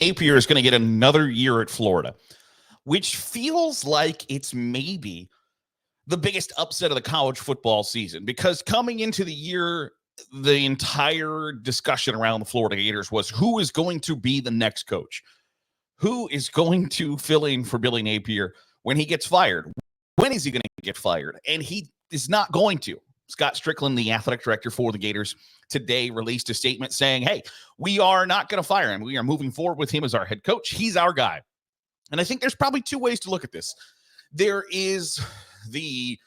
Napier is going to get another year at Florida, which feels like it's maybe the biggest upset of the college football season, because coming into the year, the entire discussion around the Florida Gators was who is going to be the next coach? Who is going to fill in for Billy Napier when he gets fired? When is he going to get fired? And he is not going to. Scott Strickland, the athletic director for the Gators, today released a statement saying, hey, we are not going to fire him. We are moving forward with him as our head coach. He's our guy. And I think there's probably two ways to look at this. There is the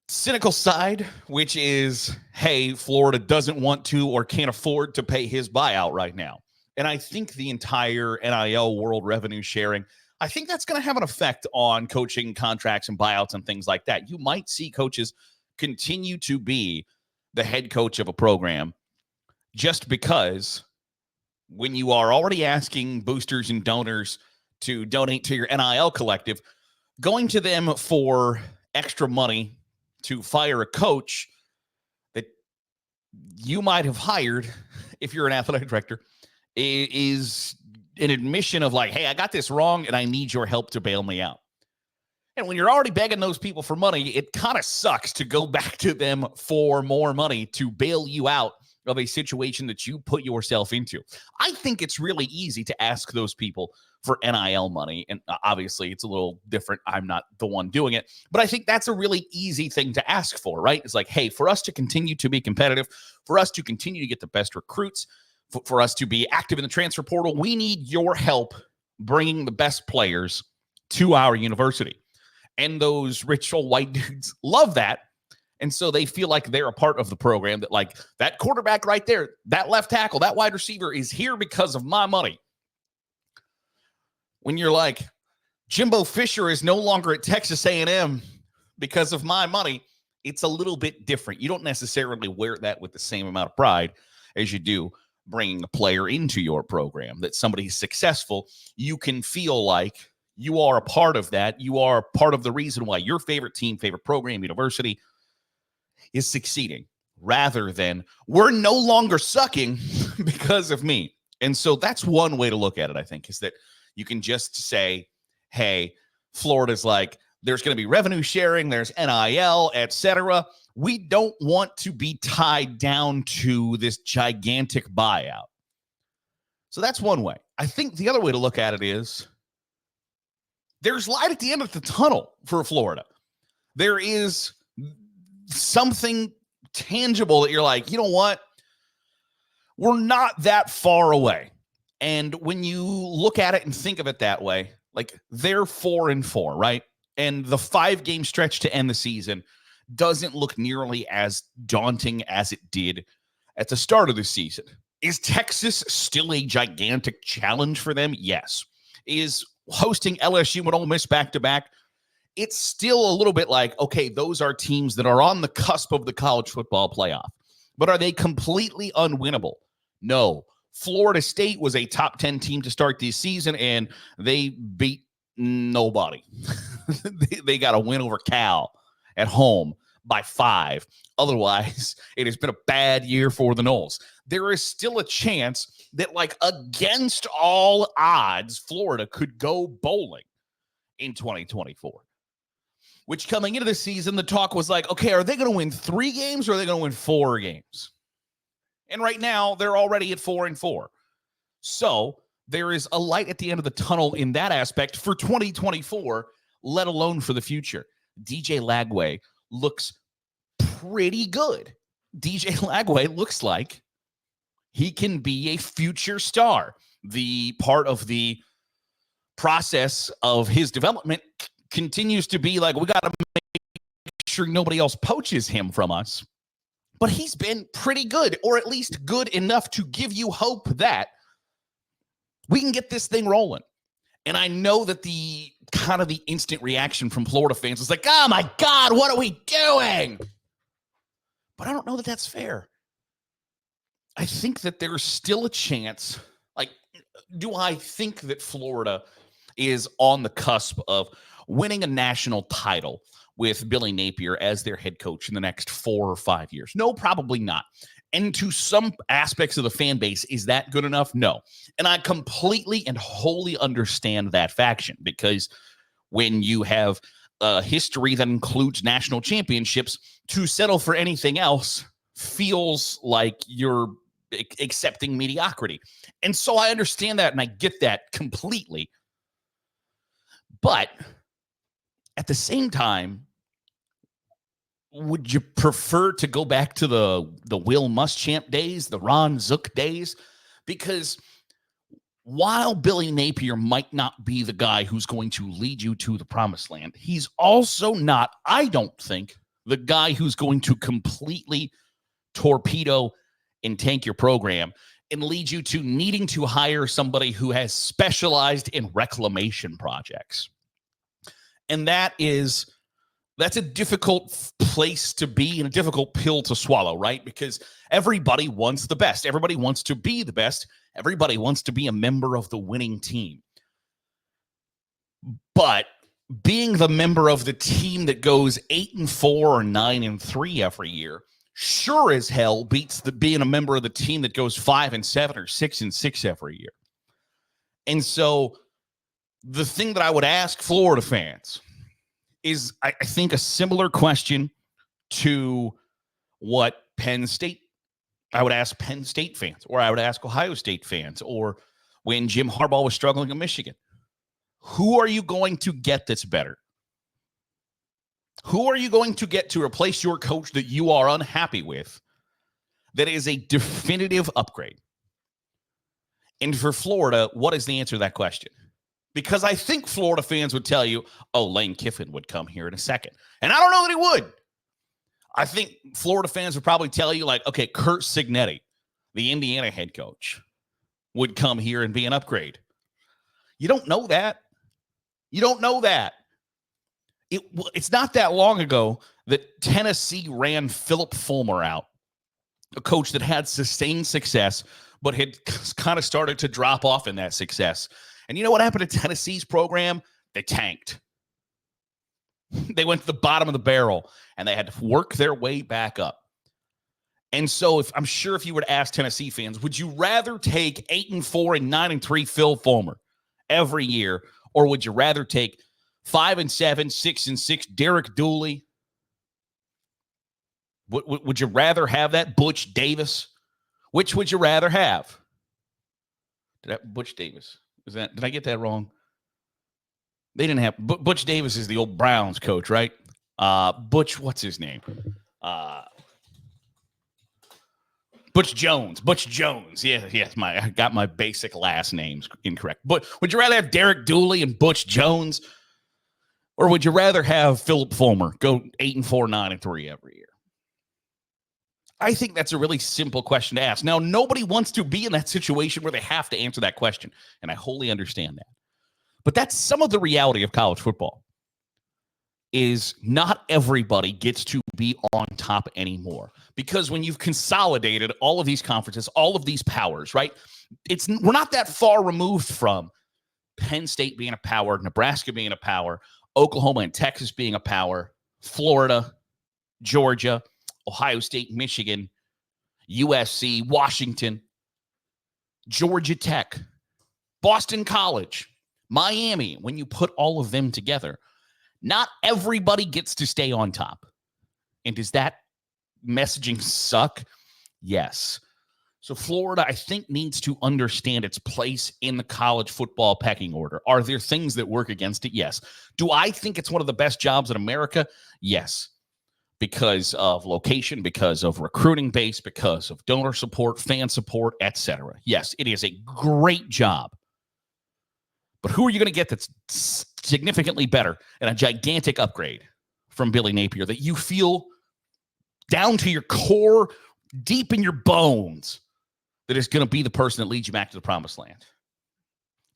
cynical side, which is, hey, Florida doesn't want to or can't afford to pay his buyout right now. And I think the entire NIL world revenue sharing, I think that's going to have an effect on coaching contracts and buyouts and things like that. You might see coaches continue to be the head coach of a program just because when you are already asking boosters and donors to donate to your NIL collective, going to them for extra money to fire a coach that you might have hired if you're an athletic director is an admission of like, hey, I got this wrong and I need your help to bail me out. And when you're already begging those people for money, it kind of sucks to go back to them for more money to bail you out of a situation that you put yourself into. I think it's really easy to ask those people for NIL money. And obviously it's a little different. I'm not the one doing it, but I think that's a really easy thing to ask for, right? It's like, hey, for us to continue to be competitive, for us to continue to get the best recruits, for us to be active in the transfer portal, we need your help bringing the best players to our university. And those rich old white dudes love that. And so they feel like they're a part of the program, that like that quarterback right there, that left tackle, that wide receiver is here because of my money. When you're like, Jimbo Fisher is no longer at Texas A&M because of my money, it's a little bit different. You don't necessarily wear that with the same amount of pride as you do bringing a player into your program. That somebody's successful, you can feel like you are a part of that. You are part of the reason why your favorite team, favorite program, university is succeeding, rather than we're no longer sucking because of me. And so that's one way to look at it, I think, is that you can just say, hey, Florida's like, there's going to be revenue sharing, there's NIL, etc. We don't want to be tied down to this gigantic buyout. So that's one way. I think the other way to look at it is there's light at the end of the tunnel for Florida. There is something tangible that you're like, you know what? We're not that far away. And when you look at it and think of it that way, like they're 4-4, right? And the 5-game stretch to end the season doesn't look nearly as daunting as it did at the start of the season. Is Texas still a gigantic challenge for them? Yes. Is hosting LSU and Ole Miss back-to-back? It's still a little bit like, okay, those are teams that are on the cusp of the college football playoff. But are they completely unwinnable? No. Florida State was a top 10 team to start this season, and they beat nobody. They got a win over Cal at home by 5. Otherwise, it has been a bad year for the Noles. There is still a chance that, like, against all odds, Florida could go bowling in 2024. Which, coming into the season, the talk was like, okay, are they going to win 3 games or are they going to win 4 games? And right now, they're already at 4-4. So there is a light at the end of the tunnel in that aspect for 2024, let alone for the future. DJ Lagway looks pretty good. DJ Lagway looks like he can be a future star. The part of the process of his development continues to be like, we got to make sure nobody else poaches him from us. But he's been pretty good, or at least good enough to give you hope that we can get this thing rolling. And I know that the kind of the instant reaction from Florida fans is like, oh my God, what are we doing? But I don't know that that's fair. I think that there's still a chance. Like, do I think that Florida is on the cusp of winning a national title with Billy Napier as their head coach in the next 4 or 5 years? No, probably not. And to some aspects of the fan base, is that good enough? No. And I completely and wholly understand that faction, because when you have a history that includes national championships, to settle for anything else feels like you're accepting mediocrity. And so I understand that, and I get that completely. But at the same time, would you prefer to go back to the Will Muschamp days, the Ron Zook days? Because while Billy Napier might not be the guy who's going to lead you to the promised land, he's also not, I don't think, the guy who's going to completely torpedo and tank your program and lead you to needing to hire somebody who has specialized in reclamation projects. And that's a difficult place to be and a difficult pill to swallow, right? Because everybody wants the best. Everybody wants to be the best. Everybody wants to be a member of the winning team. But being the member of the team that goes 8-4 or 9-3 every year sure as hell beats being a member of the team that goes 5-7 or 6-6 every year. And so the thing that I would ask Florida fans is, I think, a similar question to what I would ask Penn State fans, or I would ask Ohio State fans, or when Jim Harbaugh was struggling in Michigan. Who are you going to get that's better? Who are you going to get to replace your coach that you are unhappy with that is a definitive upgrade? And for Florida, what is the answer to that question? Because I think Florida fans would tell you, oh, Lane Kiffin would come here in a second. And I don't know that he would. I think Florida fans would probably tell you, like, okay, Curt Cignetti, the Indiana head coach, would come here and be an upgrade. You don't know that. You don't know that. It's not that long ago that Tennessee ran Philip Fulmer out, a coach that had sustained success, but had kind of started to drop off in that success. And you know what happened to Tennessee's program? They tanked. They went to the bottom of the barrel, and they had to work their way back up. And so I'm sure if you were to ask Tennessee fans, would you rather take 8-4 and 9-3 Phil Fulmer every year, or would you rather take 5-7, 6-6 Derek Dooley? Would you rather have that Butch Davis? Which would you rather have? Butch Davis. Did I get that wrong? They didn't have Butch Davis is the old Browns coach, right? Butch, what's his name? Butch Jones. Butch Jones. Yes, I got my basic last names incorrect. But would you rather have Derek Dooley and Butch Jones, or would you rather have Philip Fulmer go 8-4, 9-3 every year? I think that's a really simple question to ask. Now, nobody wants to be in that situation where they have to answer that question, and I wholly understand that. But that's some of the reality of college football, is not everybody gets to be on top anymore. Because when you've consolidated all of these conferences, all of these powers, right? We're not that far removed from Penn State being a power, Nebraska being a power, Oklahoma and Texas being a power, Florida, Georgia, Ohio State, Michigan, USC, Washington, Georgia Tech, Boston College, Miami. When you put all of them together, not everybody gets to stay on top. And does that messaging suck? Yes. So Florida, I think, needs to understand its place in the college football pecking order. Are there things that work against it? Yes. Do I think it's one of the best jobs in America? Yes. Because of location, because of recruiting base, because of donor support, fan support, etc. Yes, it is a great job. But who are you going to get that's significantly better and a gigantic upgrade from Billy Napier that you feel down to your core, deep in your bones, that is going to be the person that leads you back to the promised land?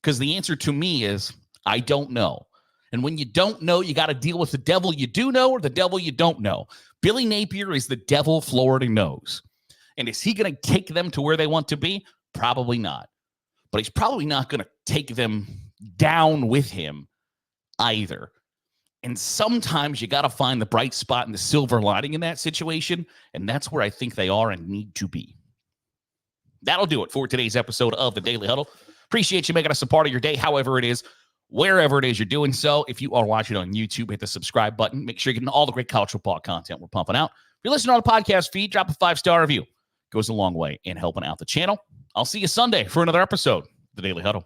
Because the answer to me is, I don't know. And when you don't know, you got to deal with the devil you do know or the devil you don't know. Billy Napier is the devil Florida knows. And is he going to take them to where they want to be? Probably not. But he's probably not going to take them down with him either. And sometimes you got to find the bright spot and the silver lining in that situation. And that's where I think they are and need to be. That'll do it for today's episode of the Daily Huddle. Appreciate you making us a part of your day, however it is, wherever it is you're doing so. If you are watching on YouTube, hit the subscribe button. Make sure you're getting all the great college football content we're pumping out. If you're listening on the podcast feed, drop a 5-star review. It goes a long way in helping out the channel. I'll see you Sunday for another episode of the Daily Huddle.